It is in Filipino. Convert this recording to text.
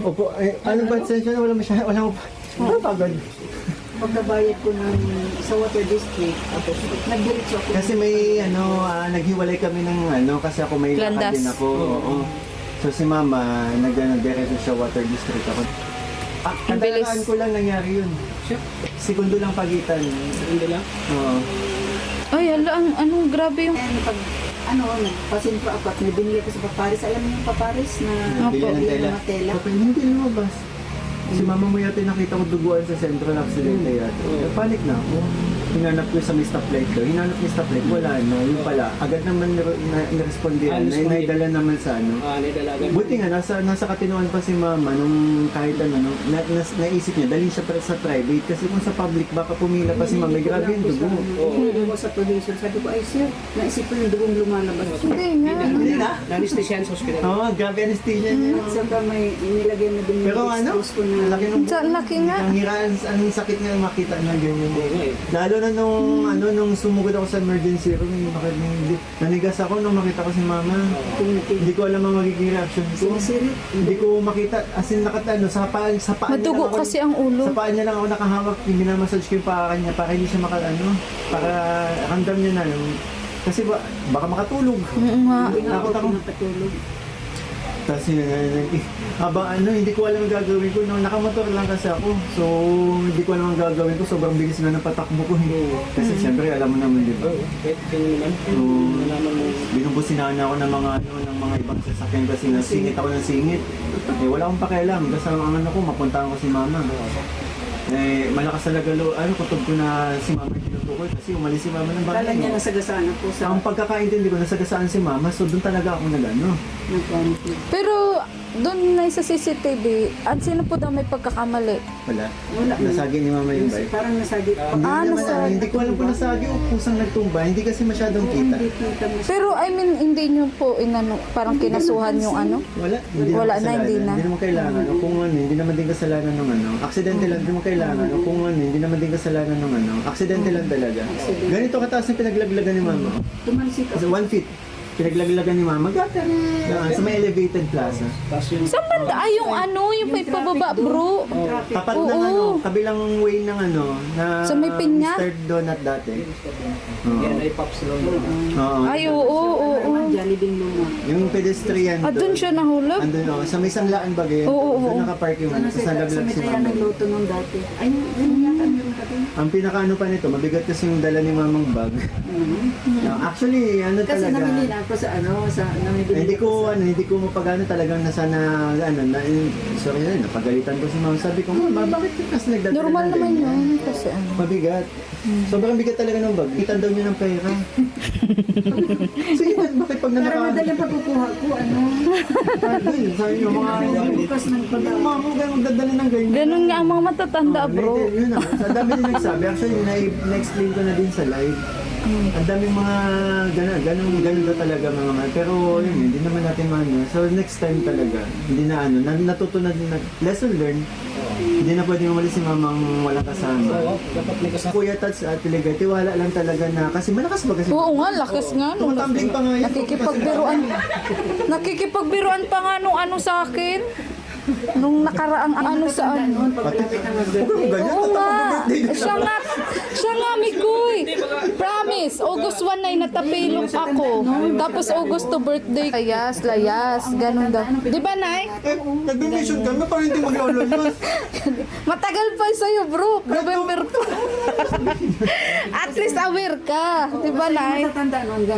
Opo, ano ba, sensya na wala masyadong, wala pagod. Pagkabayad ko ng sa water district, tapos nagdiretso ako. Kasi may, naghiwalay kami ng, kasi ako may lakad Landas. din ako. Oo. So si mama, nag-diretso siya water district ako. Ang bilis. Katalaan ko lang nangyari yun. Segundo lang pagitan. Segundo lang? Oo. Ay, anong grabe yung... And pag, pasintro ako at may binili ko sa paparis. Alam niyo yung paparis na Bili ng tela. mga tela? Okay, hindi lumabas. Si mama mo yata nakita ko duguan sa central accident yata. Panic na ako. Hinanap ko sa may stoplight ko. Hinanap yung stoplight, wala na. Yung pala, agad naman na-respondihan. Naidala naman sa Buti nga, nasa Katinoan pa si mama nung kahit naisip niya, dalhin siya sa private. Kasi kung sa public, baka pumila pa si mama. Grabe yung dugo. Hindi ko sa provision. Sabi ko, ay sir, naisip ko yung dugong lumalabas. Hindi nga. Hindi na? Na-anesthesian sa hospital. Oo, grabe anesthesia niya. Saka may inilagay na din Pero expose ko na. laki ng Sa laki nga. Ang hiraan, ang sakit nga makita na ganyan. Lalo na nung sumugod ako sa emergency room, nanigas ako nung makita ko si mama. Hindi ko alam ang magiging reaction ko. Sumisirit. Hindi ko makita, as in sa paan niya Madugo lang ako, kasi ang ulo. Sa paan niya lang ako nakahawak, minamassage ko yung paa kanya para hindi siya para ramdam niya na kasi baka makatulog. Nga. Takot ako. Napatulog. Tapos hindi ko alam ang gagawin ko. No, nakamotor lang kasi ako. So, hindi ko alam ang gagawin ko. Sobrang bilis na ng patakbo ko. Kasi siyempre, alam mo naman, di ba? Binubusinahan ako ng mga ibang sasakyan kasi nasingit ako ng singit. Wala akong pakialam. Basta ang mapuntahan ko si mama. Malakas talaga kutob ko na si mama yung tinutukoy kasi umalis si mama ng bahay. Kala niya nasagasaan ako sa Ang pagkakaintindi ko, nasagasaan si mama, so doon talaga ako nagano. nagpanic. Pero doon na sa CCTV, at sino po daw may pagkakamali? Wala. Wala. Nasagi ni mama yung bike. Parang nasagi. Hindi naman, nasagi. hindi ko alam kung nasagi o kusang nagtumba. Hindi kasi masyadong kita. Hindi kita mo. Pero I mean, hindi nyo po parang kinasuhan yung ano? Wala. Hindi Wala naman na, hindi kasalanan. na. Hindi naman kailangan. O kung hindi naman din kasalanan ng aksidente lang, hindi naman kailangan. O kung hindi naman din kasalanan ng aksidente lang talaga. Ganito kataas yung pinaglaglagan ni mama. Tumansik Kasi ako. 1 feet. Pinaglaglagan ni mama. Gata. Sa may elevated plaza. Saan ba? Yung may pababa, bro. Tapat Oo. ng kabilang way ng na Sa may pinya? Mr. Donut dati. Yan ay Pops Long. Oo. Ay, oo. Jollibee Luma. Yung pedestrian Ah, doon siya nahulog? Andun sa may sanglaan ba ganyan? Oo. Doon nakapark yung Sa sa nalaglag may si kaya mama. nagluto nung dati. Ay, yun yata meron ka din. Ang pinakaano pa nito, mabigat kasi yung dala ni mamang bag. Actually, Kasi talaga. namili na ako sa namili Hindi ko mapagano talagang sorry na, napagalitan ko si mama. Sabi ko, mama, bakit kasi nagdadala Normal ng naman ganyan?" yun. Kasi Mabigat. Sobrang bigat talaga ng bag. Itan daw niya ng pera. Sige, bakit pag Para nanakaano? madalang pagkukuha ko, Sabi niyo, mga bukas ng pagkakas. mga magdadala ng ganyan. ganun nga ang mga matatanda, bro. Yun na. Ang dami din nagsabi. Actually, na-explain ko na din sa live. Ang daming mga ganun daw talaga mga man. Pero yun, hindi naman natin So next time talaga, hindi na natuto na lesson learned. Hindi na pwedeng umalis si mamang walang kasama. Dapat may kasama. Kuya Tats at Piligay, tiwala lang talaga na, kasi malakas ba kasi? Oo nga, lakas nga. Tumatumbling pa nga yun. Nakikipagbiruan pa nga nung sa akin. Nung nakaraang sa ano. Pagkapit ng Huwag ganyan, Oo nga. tatapag-birthday na Siya nga, Mikoy. Promise, August 1 ay natapilok ako. Tapos August to birthday. Layas. Ganun daw. Di ba, Nay? Nag-donation kami, parang hindi mag-lolo yun. Matagal pa sa'yo, bro. November pa. At least aware ka. Di ba, Nay? Matatanda noon,